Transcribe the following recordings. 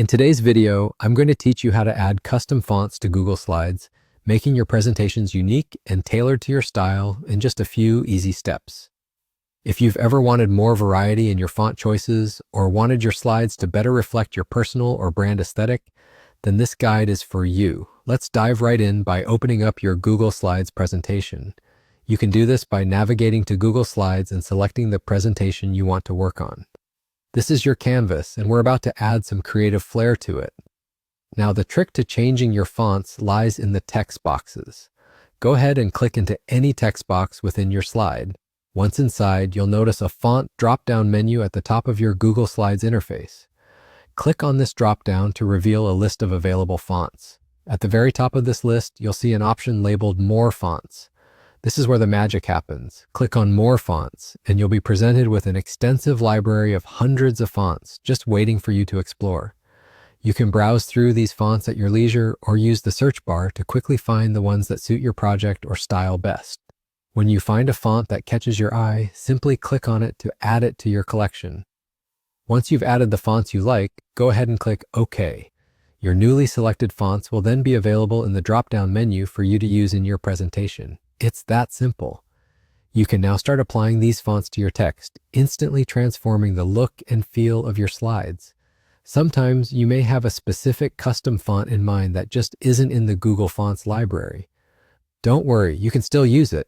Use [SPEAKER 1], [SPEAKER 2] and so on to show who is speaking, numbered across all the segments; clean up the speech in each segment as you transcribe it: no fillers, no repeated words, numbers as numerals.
[SPEAKER 1] In today's video, I'm going to teach you how to add custom fonts to Google Slides, making your presentations unique and tailored to your style in just a few easy steps. If you've ever wanted more variety in your font choices or wanted your slides to better reflect your personal or brand aesthetic, then this guide is for you. Let's dive right in by opening up your Google Slides presentation. You can do this by navigating to Google Slides and selecting the presentation you want to work on. This is your canvas, and we're about to add some creative flair to it. Now, the trick to changing your fonts lies in the text boxes. Go ahead and click into any text box within your slide. Once inside, you'll notice a font drop-down menu at the top of your Google Slides interface. Click on this drop-down to reveal a list of available fonts. At the very top of this list, you'll see an option labeled More Fonts. This is where the magic happens. Click on More Fonts, and you'll be presented with an extensive library of hundreds of fonts just waiting for you to explore. You can browse through these fonts at your leisure or use the search bar to quickly find the ones that suit your project or style best. When you find a font that catches your eye, simply click on it to add it to your collection. Once you've added the fonts you like, go ahead and click OK. Your newly selected fonts will then be available in the drop-down menu for you to use in your presentation. It's that simple. You can now start applying these fonts to your text, instantly transforming the look and feel of your slides. Sometimes you may have a specific custom font in mind that just isn't in the Google Fonts library. Don't worry, you can still use it.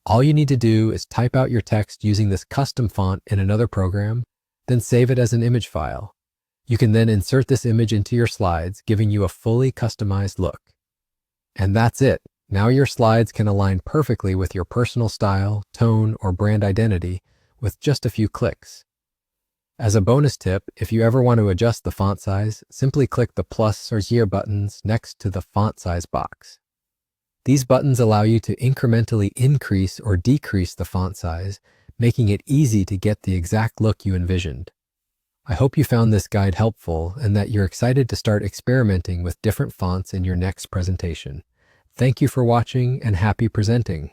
[SPEAKER 1] All you need to do is type out your text using this custom font in another program, then save it as an image file. You can then insert this image into your slides, giving you a fully customized look. And that's it. Now your slides can align perfectly with your personal style, tone, or brand identity with just a few clicks. As a bonus tip, if you ever want to adjust the font size, simply click the plus or gear buttons next to the font size box. These buttons allow you to incrementally increase or decrease the font size, making it easy to get the exact look you envisioned. I hope you found this guide helpful and that you're excited to start experimenting with different fonts in your next presentation. Thank you for watching and happy presenting.